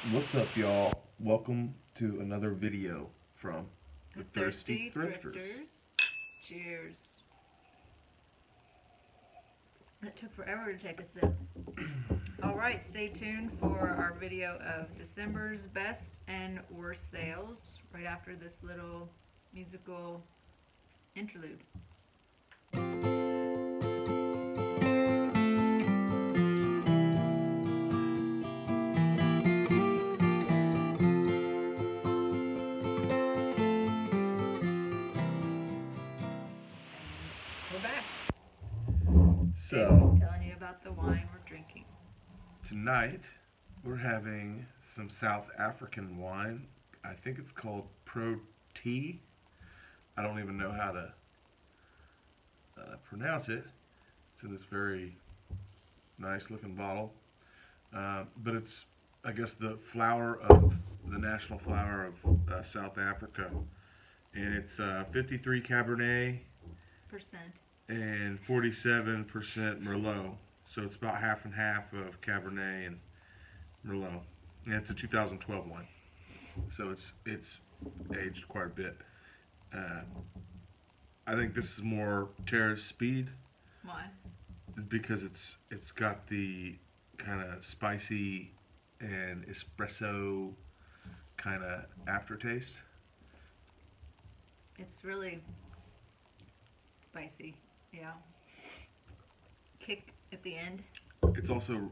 What's up, y'all? Welcome to another video from the Thirsty Thrifters. Cheers. That took forever to take a sip. Alright, stay tuned for our video of December's best and worst sales right after this little musical interlude. We're back. So, Telling you about the wine we're drinking. tonight we're having some South African wine. I think it's called Pro Tea. I don't even know how to pronounce it. It's in this very nice looking bottle. But it's, I guess, the national flower of South Africa. And it's 53 Cabernet Percent. and 47% Merlot. So it's about half and half of Cabernet and Merlot. And it's a 2012 wine. So it's aged quite a bit. I think this is more Terrace Speed Why? because it's got the kind of spicy and espresso kind of aftertaste. It's really spicy. Yeah. Kick at the end. It's also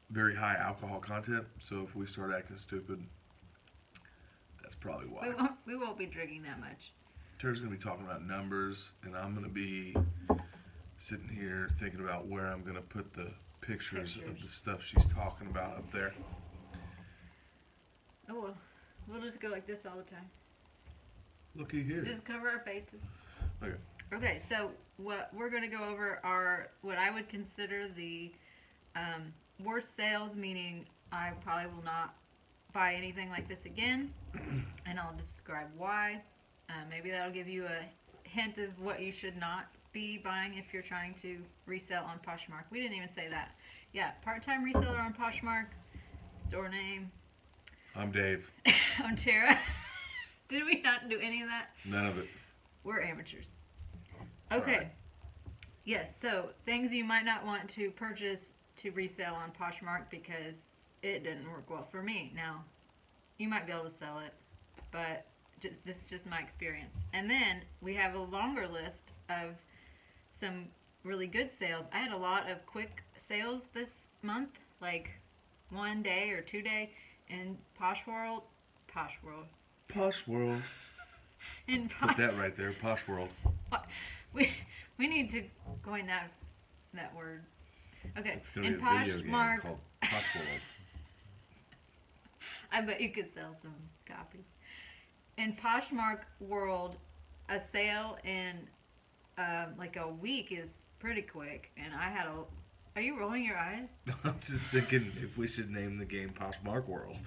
very high alcohol content, so if we start acting stupid, that's probably why. We won't be drinking that much. Tara's going to be talking about numbers, and I'm going to be sitting here thinking about where I'm going to put the pictures of the stuff she's talking about up there. Oh well, we'll just go like this all the time. Looky here. Just cover our faces. Okay. Okay, so what we're going to go over are what I would consider the worst sales, meaning I probably will not buy anything like this again, and I'll describe why. Maybe that'll give you a hint of what you should not be buying if you're trying to resell on Poshmark. We didn't even say that. Yeah, part-time reseller on Poshmark, store name. I'm Dave. I'm Tara. Did we not do any of that? None of it. We're amateurs. Okay. Right. Yes, so things you might not want to purchase to resell on Poshmark because it didn't work well for me. Now, you might be able to sell it, but this is just my experience. And then we have a longer list of some really good sales. I had a lot of quick sales this month, like 1 day or 2 day in Posh World. Posh World. In Put that right there, Posh World. we need to coin that word. Okay. It's going to be a video game called Posh World. I bet you could sell some copies. In Poshmark World, a sale in like a week is pretty quick, and I had a. Are you rolling your eyes? I'm just thinking if we should name the game Poshmark World,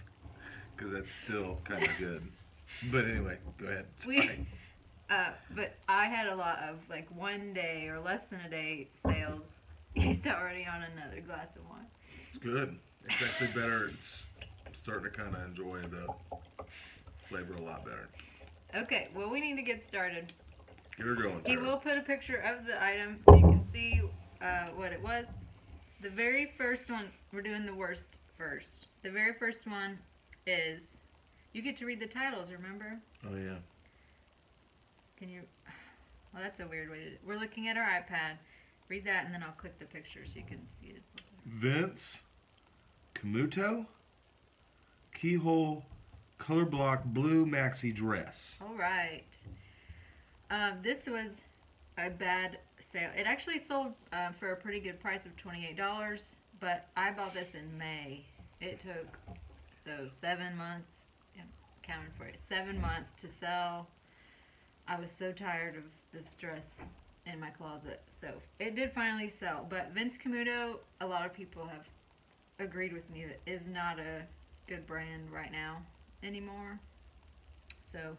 because that's still kind of good. But anyway, go ahead. Sorry. But I had a lot of like 1 day or less than a day sales. He's already on another glass of wine. It's good. It's actually better. I'm starting to kind of enjoy the flavor a lot better. Okay, well we need to get started. Get her going, He Tara. will put a picture of the item so you can see what it was. The very first one, we're doing the worst first. The very first one is, you get to read the titles, remember? Oh, yeah. Can you, well that's a weird way to do it. We're looking at our iPad. Read that and then I'll click the picture so you can see it. Vince Camuto Keyhole Color Block Blue Maxi Dress. All right. This was a bad sale. It actually sold for a pretty good price of $28, but I bought this in May. It took, 7 months, yeah, counted for it, 7 months to sell. I was so tired of this dress in my closet. So it did finally sell, but Vince Camuto, a lot of people have agreed with me that is not a good brand right now anymore. So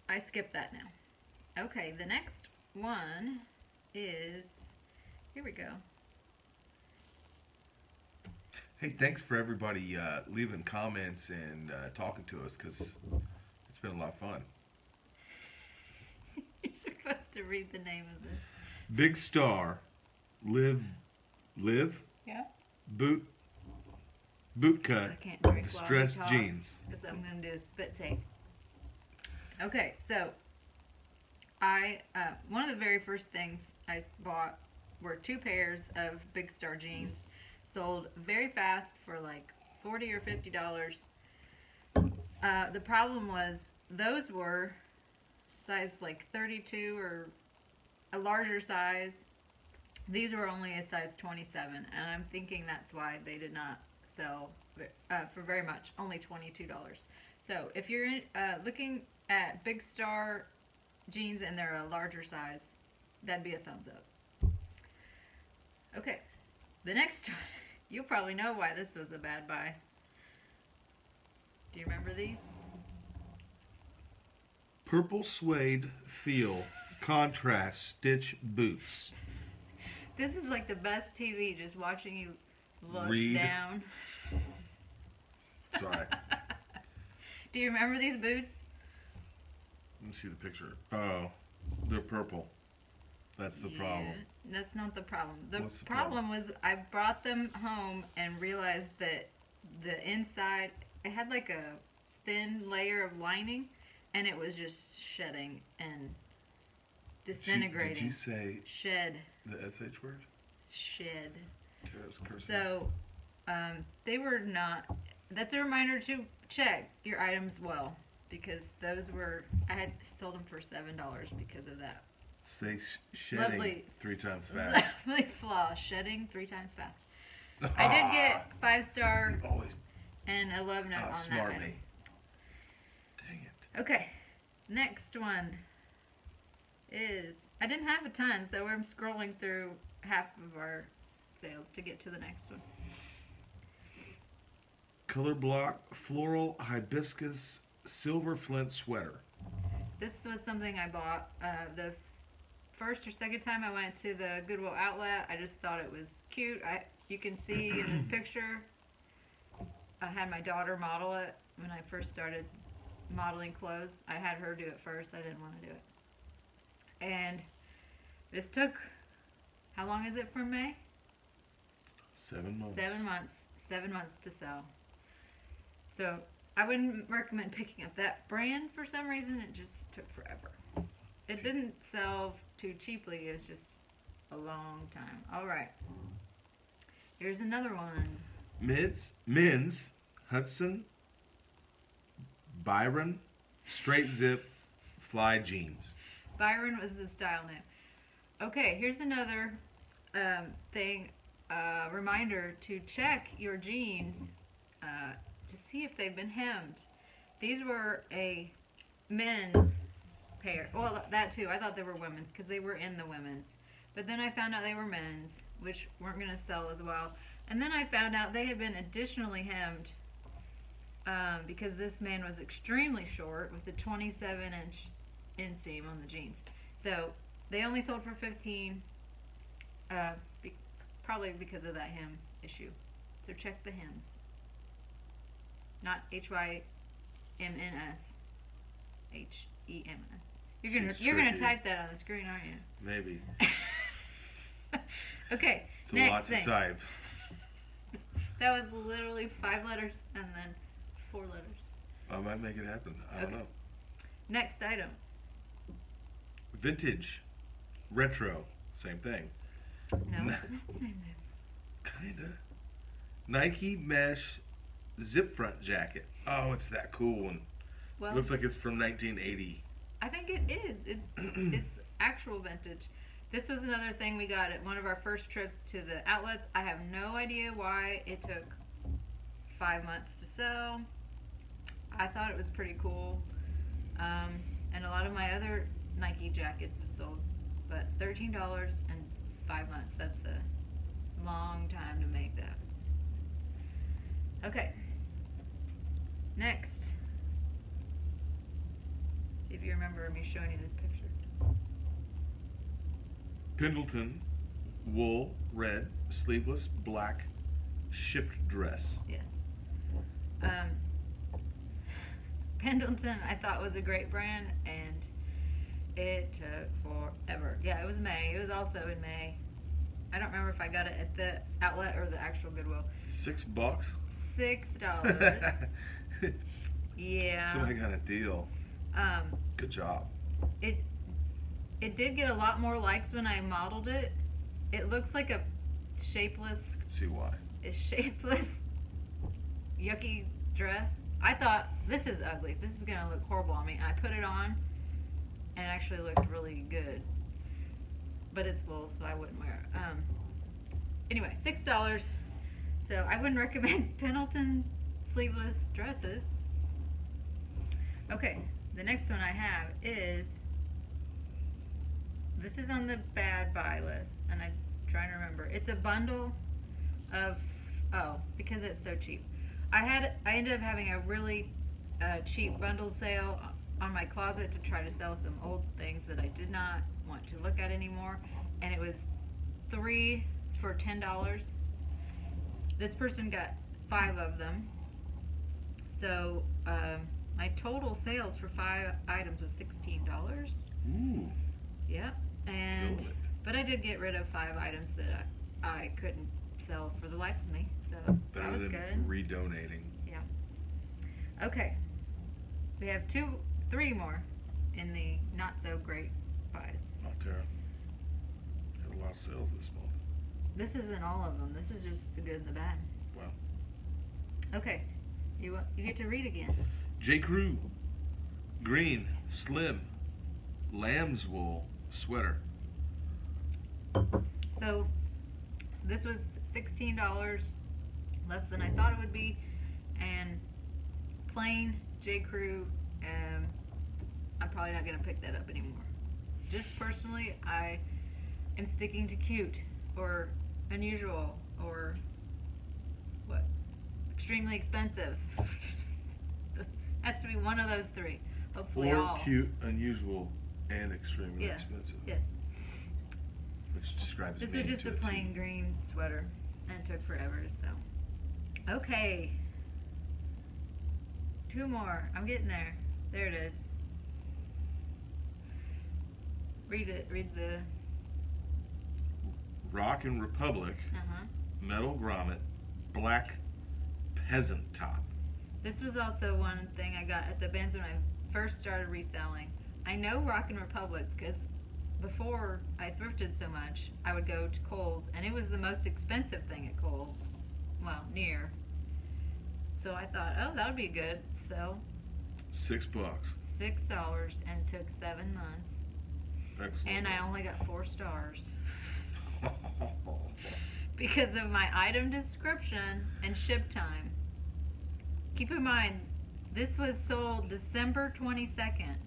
I skipped that now. Okay, the next one is, here we go. Hey, thanks for everybody leaving comments and talking to us because it's been a lot of fun. You're supposed to read the name of this. Big Star, live, Yeah. boot cut, I can't drink distressed while we talk, jeans. because I'm going to do a spit take. Okay, so I one of the very first things I bought were 2 pairs of Big Star jeans, sold very fast for like $40 or $50. The problem was those were size like 32 or a larger size. These were only a size 27, and I'm thinking that's why they did not sell for very much, only $22. So if you're looking at Big Star jeans and they're a larger size, that'd be a thumbs up. Okay, the next one, you'll probably know why this was a bad buy. Do you remember these? Purple suede feel contrast stitch boots. This is like the best TV, just watching you look Read. down. Sorry. Do you remember these boots? Let me see the picture. Oh, they're purple. That's the problem. That's not the problem. What's the problem was I brought them home and realized that the inside, it had like a thin layer of lining, and it was just shedding and disintegrating. Did you say Shed. the SH word? Shed. Tara's cursing. So, they were not. That's a reminder to check your items well, because those were, I had sold them for $7 because of that. Say shedding Lovely. 3 times fast. Lovely flaw, shedding 3 times fast. I did get 5-star You always and a love note on outsmart that me. item. Dang it. Okay, next one is, I didn't have a ton, so I'm scrolling through half of our sales to get to the next one. Color block floral hibiscus silver flint sweater. This was something I bought the first or second time I went to the Goodwill outlet. I just thought it was cute. You can see in this picture, I had my daughter model it when I first started modeling clothes. I had her do it first. I didn't want to do it. And this took, how long is it from May? 7 months. 7 months. 7 months to sell. So I wouldn't recommend picking up that brand for some reason. It just took forever. It didn't sell too cheaply. It was just a long time. All right. Here's another one. Men's Hudson Byron straight zip fly jeans. Byron was the style name. Okay, here's another thing. Reminder to check your jeans to see if they've been hemmed. These were a men's pair. Well, that too. I thought they were women's because they were in the women's. But then I found out they were men's, which weren't going to sell as well. And then I found out they had been additionally hemmed because this man was extremely short with a 27-inch inseam on the jeans. So they only sold for $15, probably because of that hem issue. So check the hems. Not HYMNS, HEMS. You're gonna type that on the screen, aren't you? Maybe. Okay. It's a next lot thing. to type. That was literally 5 letters and then 4 letters. I might make it happen. I don't know. Next item. Vintage, retro, same thing. No, it's not the same name. Kinda. Nike mesh zip front jacket. Oh, it's that cool one. Well, Looks like it's from 1980. I think it is. It's actual vintage. This was another thing we got at one of our first trips to the outlets. I have no idea why it took 5 months to sell. I thought it was pretty cool. And a lot of my other Nike jackets have sold. But $13 and 5 months, that's a long time to make that. Okay. Next. See if you remember me showing you this picture. Pendleton, wool, red, sleeveless, black shift dress. Yes. Pendleton, I thought was a great brand, and it took forever. Yeah, it was May. It was also in May. I don't remember if I got it at the outlet or the actual Goodwill. $6? $6. Yeah. Somebody got a deal. Good job. It did get a lot more likes when I modeled it. It looks like a shapeless. I can see why. A shapeless, yucky dress. I thought, this is ugly. This is gonna look horrible on me. And I put it on, and it actually looked really good. But it's wool, so I wouldn't wear it. Anyway, $6. So I wouldn't recommend Pendleton sleeveless dresses. Okay, the next one I have is, this is on the bad buy list, and I'm trying to remember. It's a bundle of, because it's so cheap. I ended up having a really cheap bundle sale on my closet to try to sell some old things that I did not want to look at anymore, and it was 3 for $10. This person got 5 of them, so my total sales for 5 items was $16. Ooh. Yep. But I did get rid of 5 items that I couldn't sell for the life of me, so that was good. Redonating. Yeah. Okay. We have 3 more in the not so great buys. Not terrible. Had a lot of sales this month. This isn't all of them. This is just the good and the bad. Wow. Okay. You get to read again. J. Crew, green, slim, lamb's wool sweater. So this was $16, less than I thought it would be, and plain J. Crew. I'm probably not gonna pick that up anymore. Just personally, I am sticking to cute or unusual or what? Extremely expensive. Has to be one of those 3. Hopefully Or all. cute, unusual, and extremely Yeah. expensive. Yes. Which describes This me was just to a a T. plain green sweater, and it took forever to sell. Okay. 2 more. I'm getting there. There it is. Read it. Read the. Rockin' Republic, metal grommet, black peasant top. This was also one thing I got at the bins when I first started reselling. I know Rockin' Republic because before I thrifted so much, I would go to Kohl's, and it was the most expensive thing at Kohl's. Well, near. So I thought, oh, that would be good. So $6. $6, and it took 7 months. Excellent. And I only got 4 stars because of my item description and ship time. Keep in mind, this was sold December 22nd.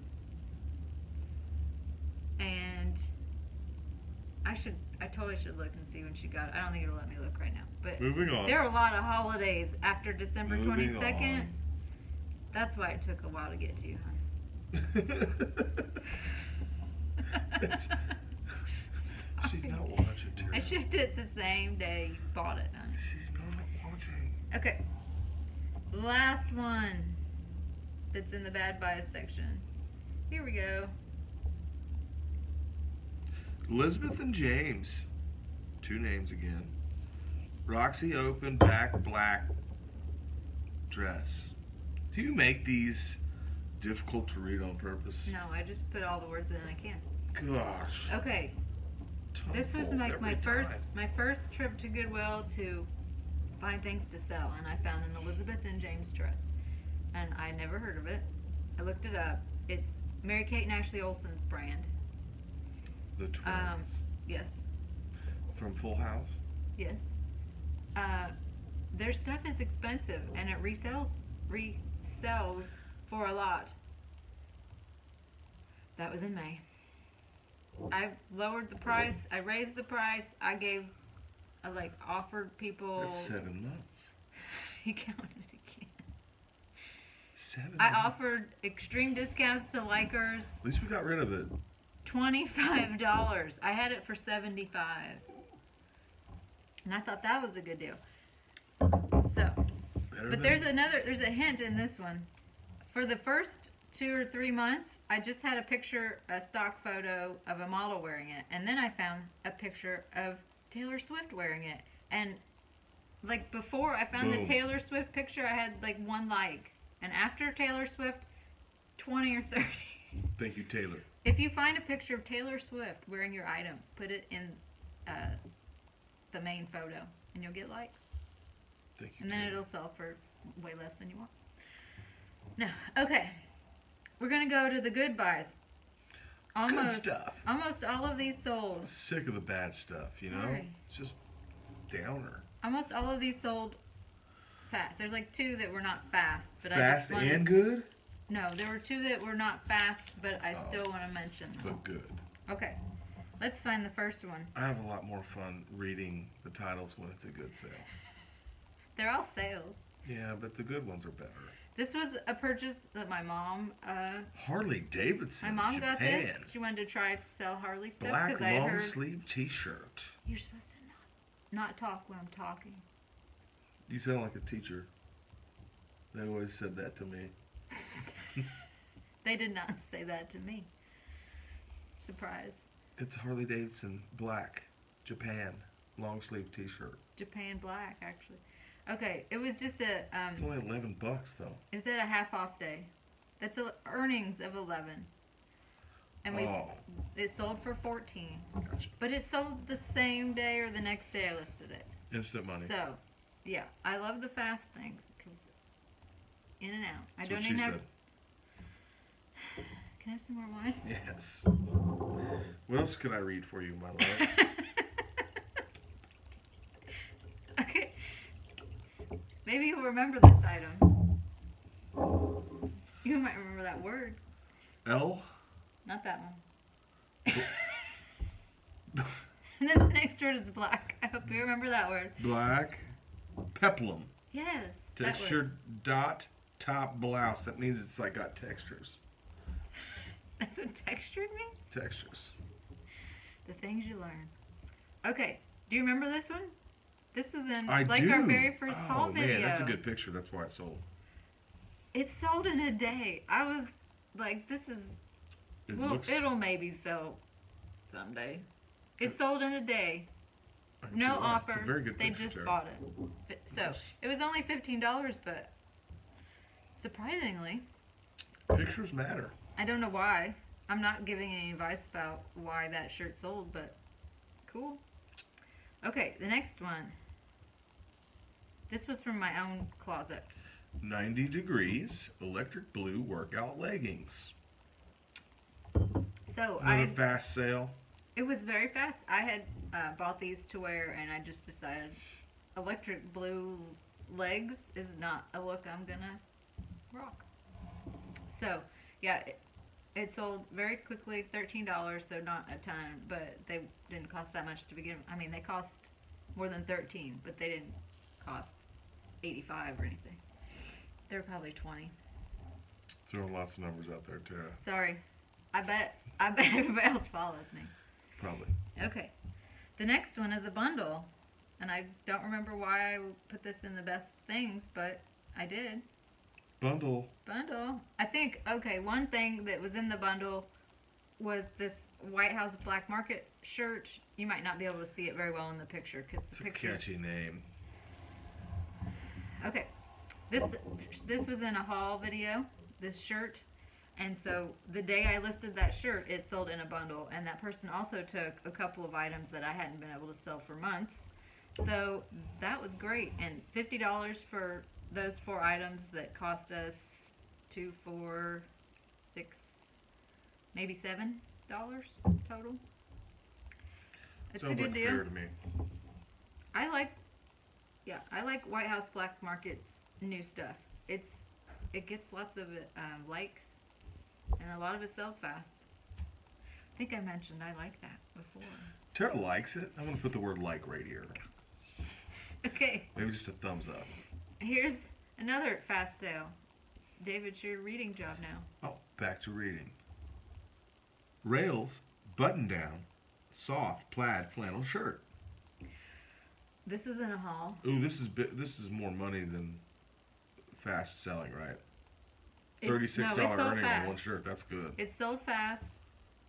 And I totally should look and see when she got it. I don't think it'll let me look right now. But Moving on. there are a lot of holidays after December Moving 22nd. on. That's why it took a while to get to you, hon. She's not watching, Terry. I shipped it the same day you bought it, honey. She's not watching. Okay. Last one that's in the bad buys section. Here we go. Elizabeth and James. 2 names again. Roxy open back black dress. Do you make these difficult to read on purpose? No, I just put all the words in I can. Gosh. Okay. This was like my first trip to Goodwill to find things to sell, and I found an Elizabeth and James dress, and I never heard of it. I looked it up. It's Mary Kate and Ashley Olsen's brand. The twins. Yes. From Full House? Yes. Their stuff is expensive, and it resells for a lot. That was in May. I lowered the price. I raised the price. I offered people. That's 7 months. You counted again. 7 I months. offered extreme discounts to likers. At least we got rid of it. $25. I had it for $75. And I thought that was a good deal. So, Better but than- there's a hint in this one. For the first 2 or 3 months, I just had a stock photo of a model wearing it, and then I found a picture of Taylor Swift wearing it, and like before I found the Boom. Taylor Swift picture, I had like 1 like, and after Taylor Swift, 20 or 30. Thank you, Taylor. If you find a picture of Taylor Swift wearing your item, put it in the main photo, and you'll get likes. Thank you, And then Taylor. it'll sell for way less than you want. No, okay. We're gonna go to the good buys. Good stuff. Almost all of these sold. I'm sick of the bad stuff, you know? Sorry. It's just downer. Almost all of these sold fast. There's like 2 that were not fast, but Fast I just wanted, and good, No, there were 2 that were not fast, but I still want to mention them. but good. Okay, let's find the first one. I have a lot more fun reading the titles when it's a good sale. They're all sales. Yeah, but the good ones are better. This was a purchase that my mom. Harley Davidson, My mom Japan. got this. She wanted to try to sell Harley stuff Black because I long heard sleeve T-shirt. you're supposed to not talk when I'm talking. You sound like a teacher. They always said that to me. They did not say that to me. Surprise. It's Harley Davidson black Japan long sleeve T-shirt. Japan Black, actually. Okay, it was just a It's only $11 though. it was at a half off day. That's earnings of 11. And it sold for 14. Gotcha. But it sold the same day or the next day I listed it. Instant money. So, yeah, I love the fast things because in and out. That's I don't what she even have. said. Can I have some more wine? Yes. What else could I read for you, my love? Okay. Maybe you'll remember this item. You might remember that word. L. Not that one. And then the next word is black. I hope you remember that word. Black. Peplum. Yes. that word. Textured dot top blouse. That means it's like got textures. That's what textured means? Textures. The things you learn. Okay. Do you remember this one? This was in I like do. our very first haul Oh video. man, that's a good picture. That's why it sold. It sold in a day. I was like, this is It well, looks. it'll maybe sell someday. It sold in a day. I can see No why. It's offer. a very good They picture, just Tara. bought it. So Yes. it was only $15, but surprisingly, Pictures matter. I don't know why. I'm not giving any advice about why that shirt sold, but cool. Okay, the next one. This was from my own closet. 90 degrees electric blue workout leggings. So Another fast sale. it was very fast. I had bought these to wear, and I just decided electric blue legs is not a look I'm gonna rock. So yeah, it sold very quickly, $13, so not a ton, but they didn't cost that much to begin with. I mean, they cost more than 13, but they didn't cost 85 or anything. They were probably 20. Throwing lots of numbers out there, Tara. Sorry. I bet everybody else follows me. Probably. Okay. The next one is a bundle. And I don't remember why I put this in the best things, but I did. Bundle. Bundle. I think, okay, one thing that was in the bundle was this White House Black Market shirt. You might not be able to see it very well in the picture because It's the a picture. catchy name. Okay. This was in a haul video, this shirt. And so the day I listed that shirt, it sold in a bundle. And that person also took a couple of items that I hadn't been able to sell for months. So that was great. And $50 for those 4 items that cost us $2, $4, $6, maybe $7 total. It's Sounds a good like deal. fair to me. I like White House Black Market's new stuff. It gets lots of likes, and a lot of it sells fast. I think I mentioned I like that before. Tara likes it. I'm going to put the word like right here. Okay, Maybe just a thumbs up. here's another fast sale. David, it's your reading job now. Oh, back to reading. Rails button down soft plaid flannel shirt. This was in a haul. Ooh, this is more money than fast selling, right? $36 it's sold earning fast. on one shirt. That's good. It's sold fast.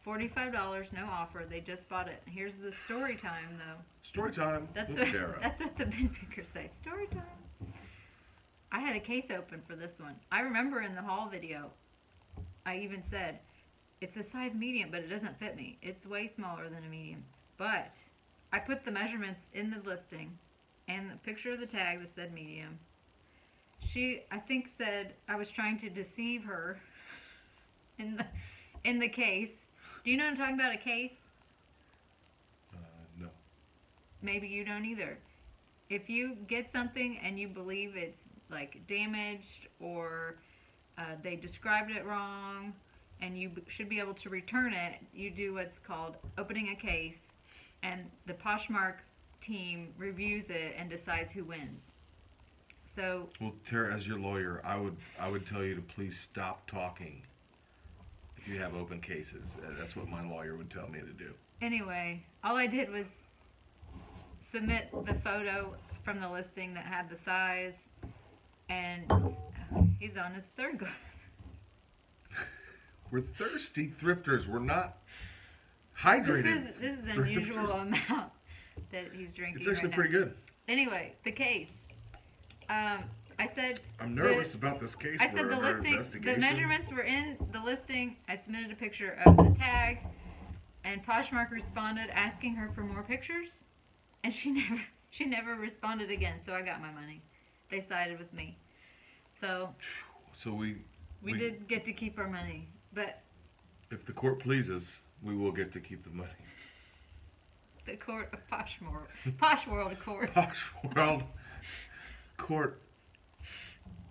$45, no offer. They just bought it. Here's the story time, though. Story time That's with what Tara. that's what the bin pickers say. Story time. I had a case open for this one. I remember in the haul video, I even said, it's a size medium, but it doesn't fit me. It's way smaller than a medium. But I put the measurements in the listing and the picture of the tag that said medium. She, I think, said I was trying to deceive her in the case. Do you know what I'm talking about, a case? No. Maybe you don't either. If you get something and you believe it's like damaged or they described it wrong and you should be able to return it, you do what's called opening a case, and the Poshmark team reviews it and decides who wins. So, Well, Tara, as your lawyer, I would tell you to please stop talking if you have open cases. That's what my lawyer would tell me to do. anyway, all I did was submit the photo from the listing that had the size, and he's on his third glass. We're thirsty thrifters. We're not hydrated. This is an unusual amount that he's drinking. It's actually right pretty now. good. Anyway, the case. I said I'm nervous about this case. I said for the our listing, the investigation. measurements were in the listing. I submitted a picture of the tag, and Poshmark responded asking her for more pictures, and she never responded again. So I got my money. They sided with me. So we did get to keep our money, but if the court pleases, we will get to keep the money. the court of Posh World Court. Posh World Court.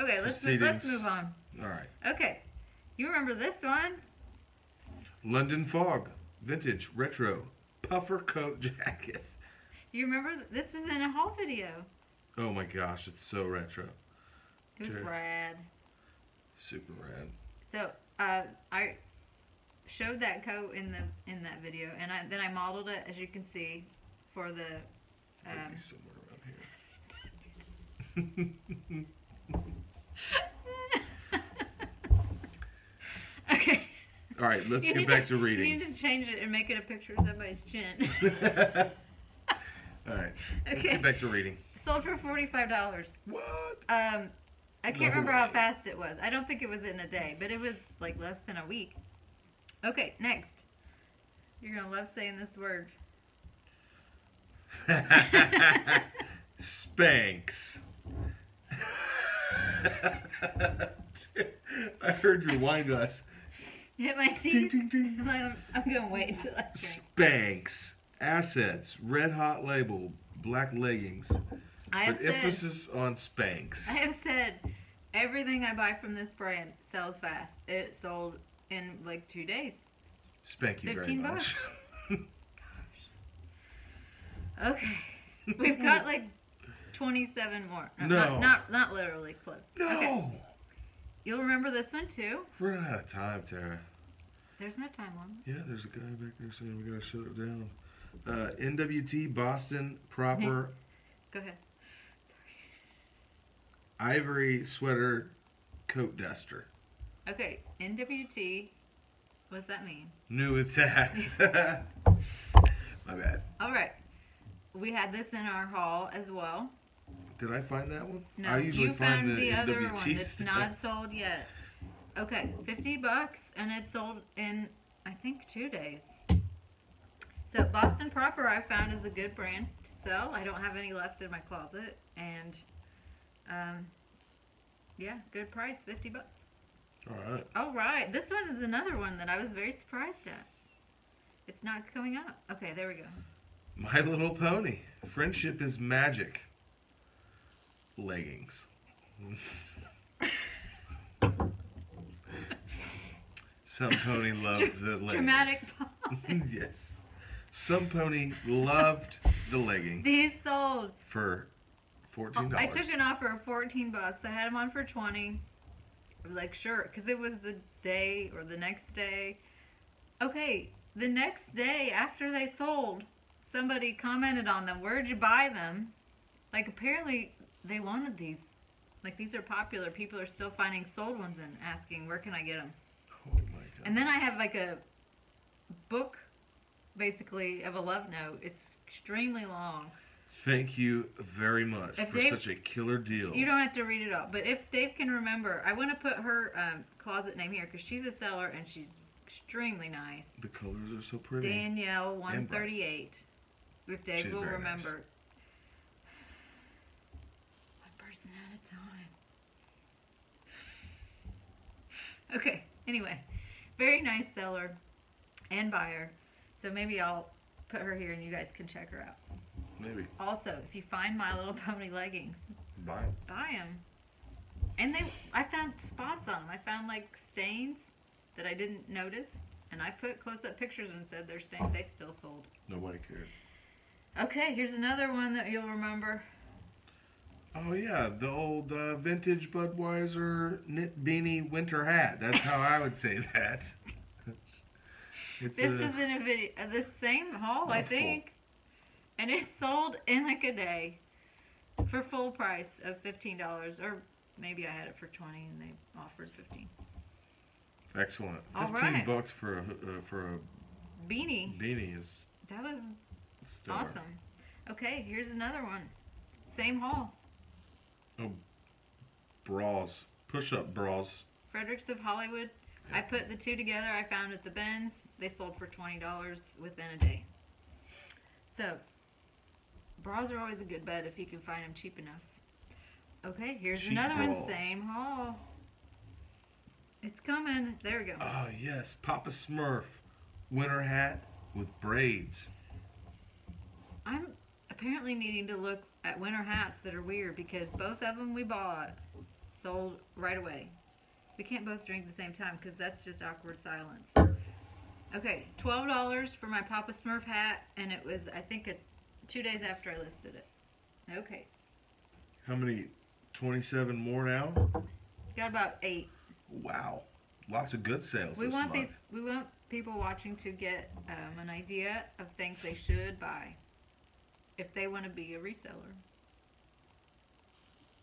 Okay, let's Proceedings. move on. All right. Okay, you remember this one? London Fog, vintage, retro, puffer coat jacket. You remember this was in a haul video. Oh my gosh, it's so retro. It was Sure. rad. Super rad. So I showed that coat in that video, and then I modeled it, as you can see, for the. Maybe somewhere around here. Okay. All right, let's You get need back to reading. You need to change it and make it a picture of somebody's chin. All right, let's Okay. get back to reading. Sold for $45. What? I can't No remember how way. fast it was. I don't think it was in a day, but it was like less than a week. Okay, next. You're gonna love saying this word. Spanx. I heard your wine glass. Hit my Ding, teeth. ding, ding. I'm gonna wait till I drink. Spanx. Assets. Red Hot Label. Black leggings. I have With emphasis on Spanx. I have said everything I buy from this brand sells fast. It sold in like 2 days. Spank you very 15 much. Okay. We've got like 27 more. No. Not literally close. No! Okay. You'll remember this one too. We're running out of time, Tara. There's no time limit. Yeah, there's a guy back there saying we gotta shut it down. NWT Boston proper Go ahead. ivory sweater coat duster. Okay, NWT. What does that mean? New attack. My bad. All right. We had this in our haul as well. Did I find that one? No, I usually you find found the other NWT one. It's stuff. not sold yet. Okay, $50, and it sold in I think 2 days. So Boston Proper I found is a good brand to sell. I don't have any left in my closet, and yeah, good price, $50. All right. All right, this one is another one that I was very surprised at. It's not coming up. Okay, there we go. My Little Pony. Friendship is magic. Leggings. Some pony loved the leggings. Dramatic. Yes. Some pony loved the leggings These sold. for $14. I took an offer of $14. I had them on for 20. I was like, sure, because it was the day or the next day. Okay, the next day after they sold, somebody commented on them. Where'd you buy them? Like, apparently they wanted these. Like, these are popular. People are still finding sold ones and asking, where can I get them? Oh my god. And then I have like a book, basically, of a love note. It's extremely long. Thank you very much for such a killer deal. You don't have to read it all. But if Dave can remember, I want to put her closet name here because she's a seller and she's extremely nice. The colors are so pretty. Danielle 138. If Dave will remember. Nice. One person at a time. Okay, anyway. Very nice seller and buyer. So maybe I'll put her here and you guys can check her out. Maybe. Also, if you find My Little Pony leggings, buy them. Buy them. And I found spots on them. I found like stains that I didn't notice, and I put close-up pictures and said they're stains. They still sold. Nobody cared. Okay, here's another one that you'll remember. Oh yeah, the old vintage Budweiser knit beanie winter hat. That's how I would say that. This was in a video, the same haul, I think. And it sold in like a day for full price of $15, or maybe I had it for $20 and they offered $15. Excellent. $15 for a beanie. Beanie is that was stellar. Awesome. Okay, here's another one. Same haul. Oh, bras, push-up bras. Fredericks of Hollywood. Yeah. I put the two together. I found at the Benz. They sold for $20 within a day. So. Bras are always a good bet if you can find them cheap enough. Okay, here's cheap another bras. One. Same haul. It's coming. There we go. Oh, yes. Papa Smurf. Winter hat with braids. I'm apparently needing to look at winter hats that are weird because both of them we bought sold right away. We can't both drink at the same time because that's just awkward silence. Okay, $12 for my Papa Smurf hat, and it was, I think, 2 days after I listed it. Okay. How many? 27 more now? Got about 8. Wow. Lots of good sales this month. We want people watching to get an idea of things they should buy if they want to be a reseller.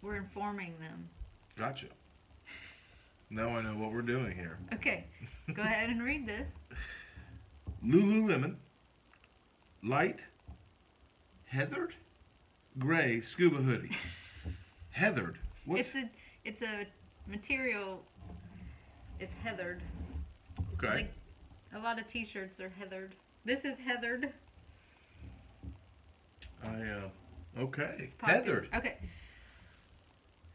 We're informing them. Gotcha. Now I know what we're doing here. Okay. Go ahead and read this. Lululemon. Light. Heathered gray scuba hoodie. Heathered. What's it's a material. It's heathered. Okay. Like a lot of T-shirts are heathered. This is heathered. Okay. It's heathered. Okay.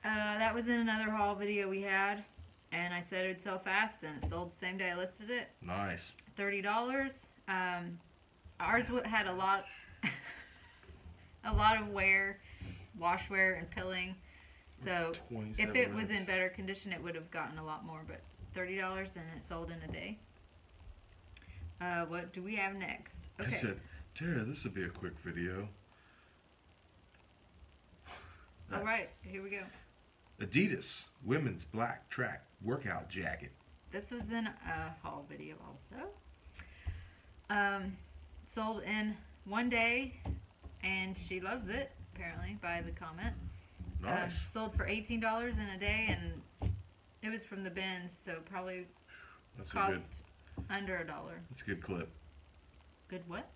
That was in another haul video we had, and I said it would sell fast, and it sold the same day I listed it. Nice. $30. Ours had a lot. A lot of wear, wash wear, and pilling. So if it was in better condition, it would have gotten a lot more. But $30 and it sold in a day. What do we have next? Okay. I said, Tara, this would be a quick video. All right, here we go. Adidas women's black track workout jacket. This was in a haul video also. Sold in one day. And she loves it, apparently, by the comment. Nice. Sold for $18 in a day, and it was from the Benz, so probably cost under $1. That's a good clip. Good what?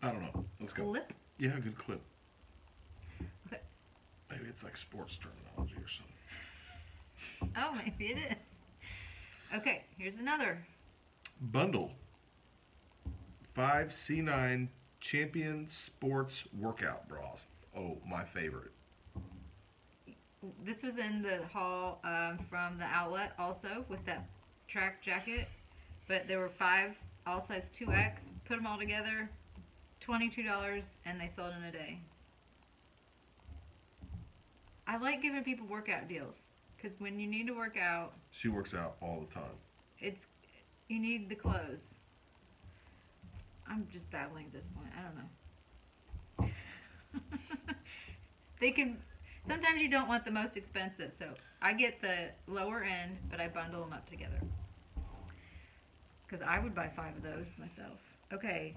I don't know. Let's go. Clip? Yeah, good clip. Okay. Maybe it's like sports terminology or something. Oh, maybe it is. Okay, here's another. Bundle. 5 C9 Champion Sports Workout Bras. Oh, my favorite. This was in the haul from the outlet also with that track jacket. But there were 5 all size 2X. Put them all together. $22 and they sold in a day. I like giving people workout deals because when you need to work out. She works out all the time. You need the clothes. I'm just babbling at this point. I don't know. Sometimes you don't want the most expensive, so I get the lower end, but I bundle them up together. Because I would buy 5 of those myself. Okay,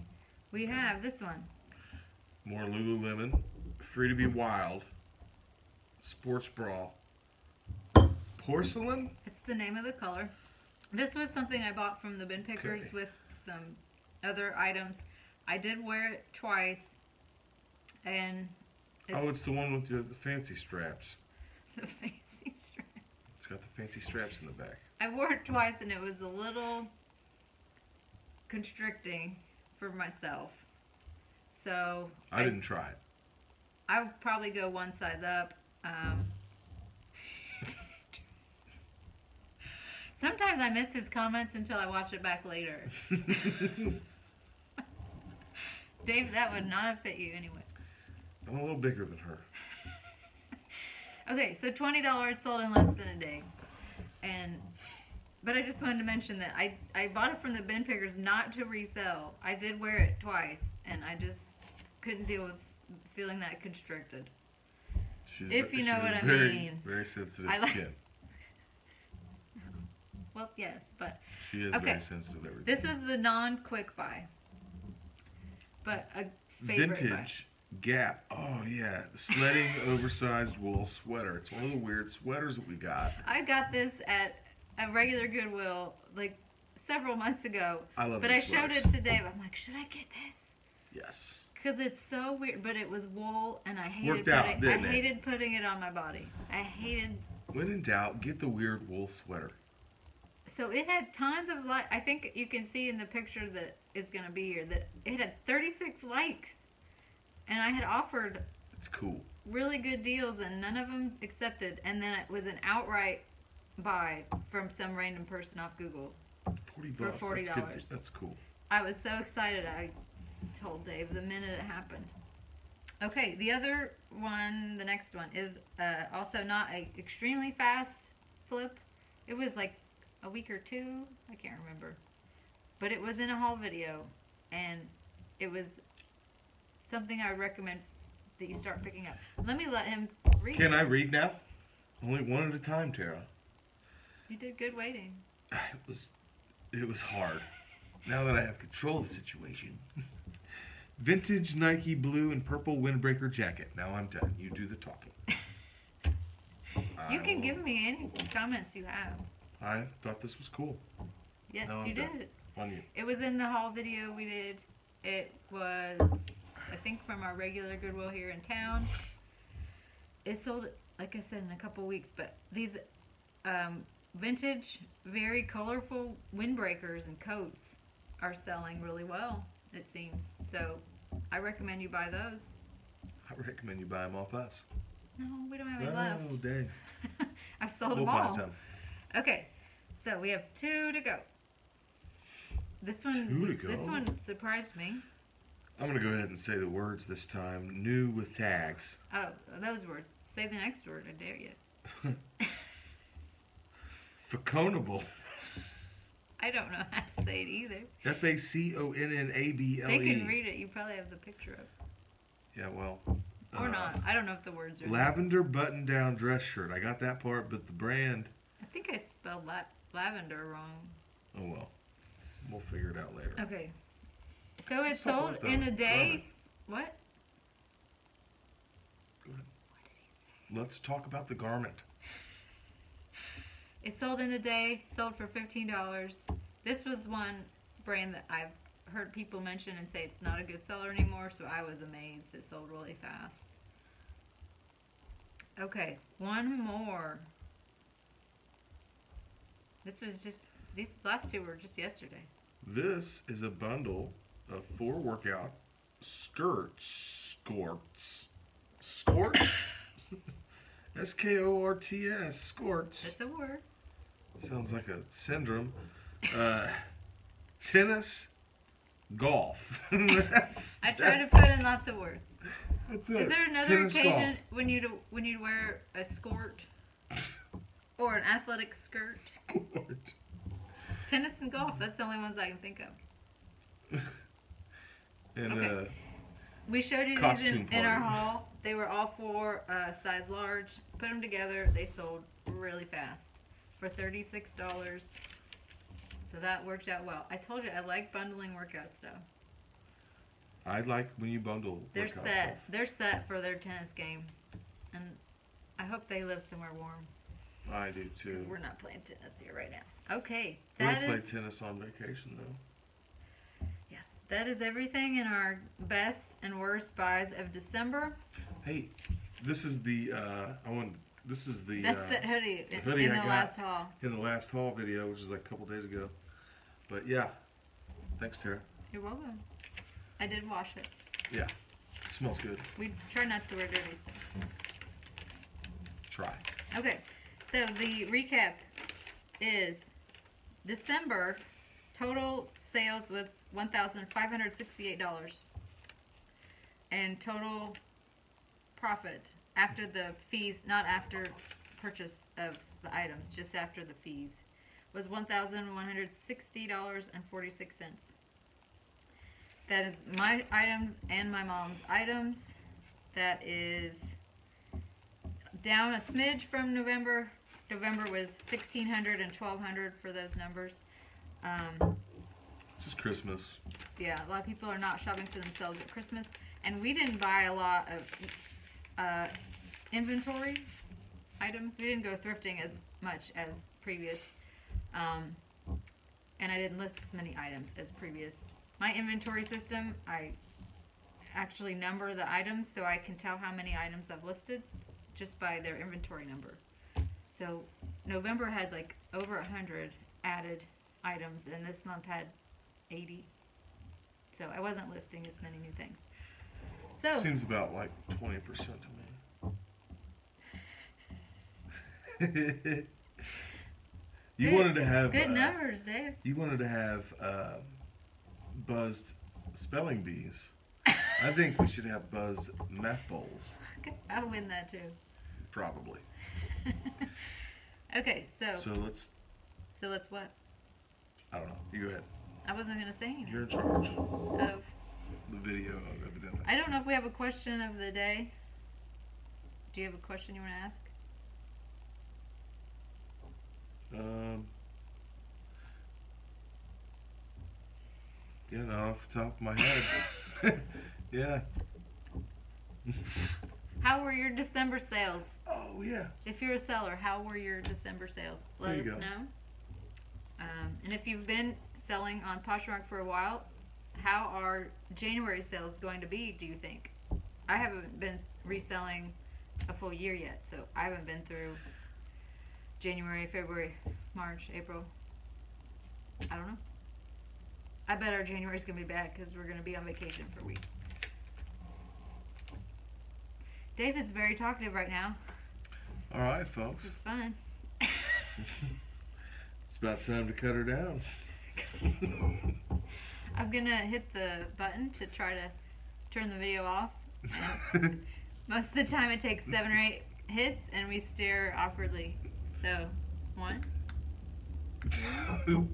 we have this one. More Lululemon. Free to be wild. sports bra. Porcelain? It's the name of the color. This was something I bought from the bin pickers Okay. with some other items. I did wear it twice, and It's the one with the fancy straps. the fancy strap. It's got the fancy straps in the back. I wore it twice, and it was a little constricting for myself. So I didn't try it. I would probably go one size up. Sometimes I miss his comments until I watch it back later. Dave, that would not have fit you anyway. I'm a little bigger than her. Okay, so $20 sold in less than a day. But I just wanted to mention that I bought it from the bin pickers not to resell. I did wear it twice, and I just couldn't deal with feeling that constricted. If you know what I mean. Very sensitive I like- skin. Well, yes, but She is Okay. very sensitive to everything. this was the non-quick buy. But a favorite Vintage Gap. Oh yeah, the sledding oversized wool sweater. It's one of the weird sweaters that we got. buy. I got this at a regular Goodwill like several months ago. I love But these I showed it sweaters. to Dave. I'm like, should I get this? Yes. Because it's so weird, but it was wool, and I Worked out, didn't it? hated putting it on my body. I hated. When in doubt, get the weird wool sweater. So it had tons of like. I think you can see in the picture that is going to be here that it had 36 likes, and I had offered It's cool. really good deals, and none of them accepted. And then it was an outright buy from some random person off Google. $40. For $40. That's good. That's cool. I was so excited. I told Dave the minute it happened. Okay, the other one, the next one, is also not a extremely fast flip. It was like a week or two. I can't remember. But it was in a haul video, and it was something I would recommend that you start picking up. Let me let him read. Can I read now? Only one at a time, Tara. You did good waiting. It was hard. Now that I have control of the situation. Vintage Nike blue and purple windbreaker jacket. Now I'm done. You do the talking. You can give me any comments you have. I thought this was cool. Yes, No, I'm you done. did. On you. It was in the haul video we did. It was, I think, from our regular Goodwill here in town. It sold, like I said, in a couple weeks. But these vintage, very colorful windbreakers and coats are selling really well, it seems. So I recommend you buy those. I recommend you buy them off us. No, we don't have any left. Oh, dang. I've sold We'll them all. find some. Okay, so we have 2 to go. This one, 2 to go? This one surprised me. I'm going to go ahead and say the words this time. New with tags. Oh, those words. Say the next word. I dare you. Faconable. I don't know how to say it either. Faconable. They can read it. You probably have the picture up. Yeah, well. Or not. I don't know if the words are. Lavender button-down dress shirt. I got that part, but the brand. I think I spelled lavender wrong. Oh well, we'll figure it out later. Okay. So it Let's talk sold about the in a day. garment. What? Go ahead. What did he say? Let's talk about the garment. It sold in a day. Sold for $15. This was one brand that I've heard people mention and say it's not a good seller anymore. So I was amazed. It sold really fast. Okay, one more. These last 2 were just yesterday. This is a bundle of 4 workout skirts. Skorts? SKORTS. Skorts. That's a word. Sounds like a syndrome. Tennis, golf. I try to put in lots of words. That's it. Is there another Tennis, occasion golf. when you'd wear a skirt or an athletic skirt? Skort. Tennis and golf. That's the only ones I can think of. And Okay. We showed you these Costume in our party. haul. They were all 4 size large. Put them together. They sold really fast for $36. So that worked out well. I told you I like bundling workout stuff. I like when you bundle They're workout set. stuff. They're set for their tennis game, and I hope they live somewhere warm. I do too. Because we're not playing tennis here right now. Okay, We're that gonna is play tennis on vacation though. that is everything in our best and worst buys of December. Hey, this is the That's that hoodie, hoodie in I the got. last haul. in the last haul video, which is like a couple days ago. But yeah, thanks, Tara. You're welcome. I did wash it. Yeah, it smells good. We try not to wear dirty stuff. Try. Okay, so the recap is December total sales was $1,568, and total profit after the fees, not after purchase of the items, just after the fees, was $1,160.46. That is my items and my mom's items. That is down a smidge from November. November was $1,600 and $1,200 for those numbers. Just Christmas. Yeah, a lot of people are not shopping for themselves at Christmas, and we didn't buy a lot of inventory items. We didn't go thrifting as much as previous, and I didn't list as many items as previous. My inventory system, I actually number the items so I can tell how many items I've listed just by their inventory number. So November had like over 100 added items, and this month had 80. So I wasn't listing as many new things. So Seems about like 20% to me. You wanted to have good numbers, Dave. You wanted to have buzzed spelling bees. I think we should have buzzed math bowls. I'll win that too. Probably. Okay, so let's what? I don't know. You go ahead. I wasn't gonna say anything. You're in charge Of the video, evidently. I don't know if we have a question of the day. Do you have a question you want to ask? Yeah, not off the top of my head. Yeah. How were your December sales? Oh yeah. If you're a seller, how were your December sales? Let There us you go. know. And if you've been selling on Poshmark for a while, how are January sales going to be, do you think? I haven't been reselling a full year yet, so I haven't been through January, February, March, April. I don't know. I bet our January's going to be bad because we're going to be on vacation for a week. Dave is very talkative right now. All right, This folks. is fun. It's about time to cut her down. I'm gonna hit the button to try to turn the video off. Most of the time it takes 7 or 8 hits and we stare awkwardly. So, 1, 2,